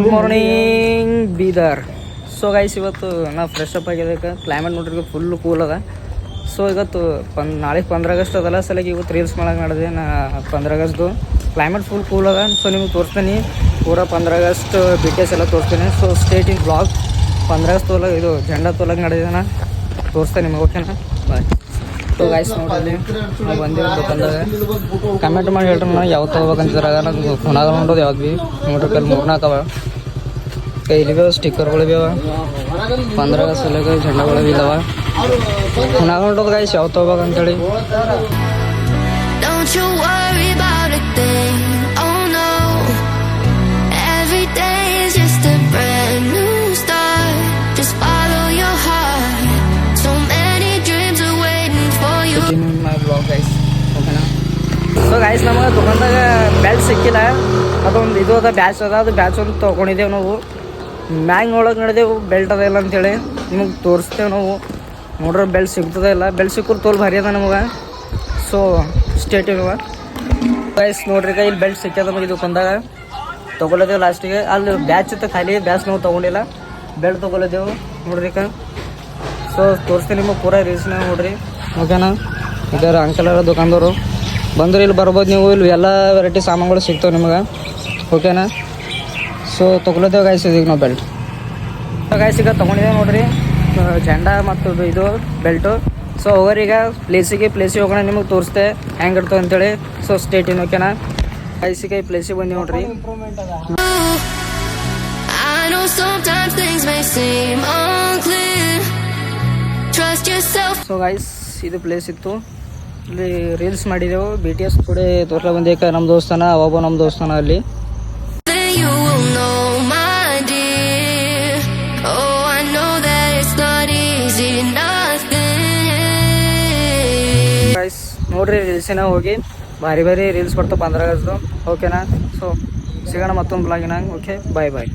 Good morning Bidar. So guys, ಇವತ್ತು ನಾವು fresh up ಆಗಿದ್ದಕ್ಕೆ ಕ್ಲೈಮೇಟ್ ನೋಡ್ರಿ ಫುಲ್ ಕೂಲ್ ಅದ. ಸೊ ಇವತ್ತು ನಾಳೆ 15 ಆಗಸ್ಟ್ ಅದಲ್ಲ, ಸಲಗಿ ಇವತ್ತು ರೀಲ್ಸ್ ಮಾಡಕ್ಕೆ ನಡೆದೆ ನಾ 15 ಆಗಸ್ಟ್ದು. ಕ್ಲೈಮೇಟ್ ಫುಲ್ ಕೂಲ್ ಅದ. ಸೊ ನಿಮ್ಗೆ ತೋರಿಸ್ತೀನಿ ಪೂರಾ 15 ಆಗಸ್ಟ್ BTS ಎಲ್ಲ ತೋರಿಸ್ತೀನಿ. So state in blog 15 August ತೋಲಾಗ ಇದು ಜೆಂಡಾ ತೋಲಾಗ ನಡೆದಿದೆ, ತೋರಿಸ್ತೇನೆ ನಿಮಗೆ. ಓಕೆನಾ? ಬಾಯ್. ಸೊ ಗೈಸ್ ನೋಡ್ರಿ, ನಾವು ಬಂದಿರೋದು ಬಂದಾಗ ಕಮೆಂಟ್ ಮಾಡಿ ಹೇಳ್ರಿ ನಾನು ಯಾವ್ದು ತೊಗೋಬೇಕಂತಿದ್ರಾಗ. ನಂಗೆ ಹುಣಾಗ ನೋಡೋದು ಯಾವ್ದು ಭೀ ನೋಡ್ರಿ, ಕೈಲಿ 3-4 ಅವ. ಕೈಲಿ ಭೀ ಸ್ಟಿಕ್ಕರ್ಗಳು ಭೀ ಅವ. 15 ಆಗಸ್ಟ್ ಸಲಗ ಜೆಂಡಾಗಳು ಭೀ ಇದಾವ. ಹುಣಾಗ ನೋಡೋದು ಗೈಸ್ ಯಾವ್ದು ತೊಗೋಬೇಕಂತೇಳಿ. ಸೊ ಗೈಸ್, ನಮಗೆ ತೊಗೊಂಡಾಗ ಬೆಲ್ಟ್ ಸಿಕ್ಕಿಲ್ಲ. ಅದೊಂದು ಇದು ಅದ, ಬ್ಯಾಚ್ ಅದ. ಅದು ಬ್ಯಾಚ್ ಒಂದು ತೊಗೊಂಡಿದ್ದೇವೆ ನಾವು. ಮ್ಯಾಂಗ್ ಒಳಗೆ ನಡೆದೇವು ಬೆಲ್ಟ್ ಅದ ಇಲ್ಲ ಅಂತೇಳಿ ನಿಮಗೆ ತೋರಿಸ್ತೇವೆ ನಾವು. ನೋಡ್ರೆ ಬೆಲ್ಟ್ ಸಿಗ್ತದೆ ಇಲ್ಲ, ಬೆಲ್ಟ್ ಸಿಕ್ಕರು ತೋಲ್ ಭಾರಿ ಅದ ನಮಗೆ. ಸೊ ಸ್ಟೇಟ್ ಇರುವ ಗೈಸ್ ನೋಡ್ರಿ, ಇಲ್ಲಿ ಬೆಲ್ಟ್ ಸಿಕ್ಕ್ಯದ ನಮಗೆ. ಇದು ಕೊಂದಾಗ ತೊಗೊಳದೇವು ಲಾಸ್ಟಿಗೆ. ಅಲ್ಲಿ ಬ್ಯಾಚ್ ಇತ್ತು ಖಾಲಿ, ಬ್ಯಾಚ್ ನಾವು ತೊಗೊಂಡಿಲ್ಲ, ಬೆಲ್ಟ್ ತೊಗೊಳದೇವು ನೋಡ್ರಿ. ಸೊ ತೋರಿಸ್ತೀನಿ ನಿಮಗೆ ಪೂರಾ ರೀಲ್ಸ್ನಾಗ ನೋಡ್ರಿ. ಓಕೆನಾ? ಇದರ ಅಂಕಲ್ ದುಕಾನ್ದವರು ಬಂದ್ರೆ ಇಲ್ಲಿ ಬರ್ಬೋದು ನೀವು. ಇಲ್ಲಿ ಎಲ್ಲ ವೆರೈಟಿ ಸಾಮಾನುಗಳು ಸಿಗ್ತಾವೆ ನಿಮಗೆ. ಓಕೆನಾ? ಸೊ ತೊಗೊಳದೇವು ಗೈಸ್ ಈಗ ನಾವು ಬೆಲ್ಟ್. ಗೈಸ್ ಈಗ ತೊಗೊಂಡಿದ್ದೇವೆ ನೋಡ್ರಿ ಜೆಂಡಾ ಮತ್ತು ಇದು ಬೆಲ್ಟು. ಸೊ ಹೋಗೋರೀಗ ಪ್ಲೇಸಿಗೆ ಹೋಗೋಣ, ನಿಮಗೆ ತೋರಿಸ್ತೆ ಹೆಂಗೆ ಇರ್ತವೆ ಅಂತೇಳಿ. ಸೊ ಸ್ಟೇಟ್ ಇನ್. ಓಕೆನಾ? ಗೈಸಿಗೆ ಈ ಪ್ಲೇಸಿಗೆ ಬಂದು ನೋಡ್ರಿ. ಸೊ ಗೈಸ್, ಇದು ಪ್ಲೇಸ್ ಇತ್ತು, ಇಲ್ಲಿ ರೀಲ್ಸ್ ಮಾಡಿದೆವು. BTS ಕೂಡ ತೋರ್ಲ ಬಂದೇಕ ನಮ್ಮ ದೋಸ್ತಾನ, ಒಬ್ಬ ನಮ್ಮ ದೋಸ್ತಾನ ಅಲ್ಲಿ. ಗೈಸ್ ನೋಡ್ರಿ, ರೀಲ್ಸಿನ ಹೋಗಿ ಭಾರಿ ರೀಲ್ಸ್ ಬರ್ತಾವ 15 ಆಗಸ್ಟ್ದು. ಓಕೆನಾ? ಸೊ ಸಿಗೋಣ ಮತ್ತೊಂದು ಬ್ಲಾಗಿನಾಗ. ಓಕೆ, ಬಾಯ್ ಬಾಯ್.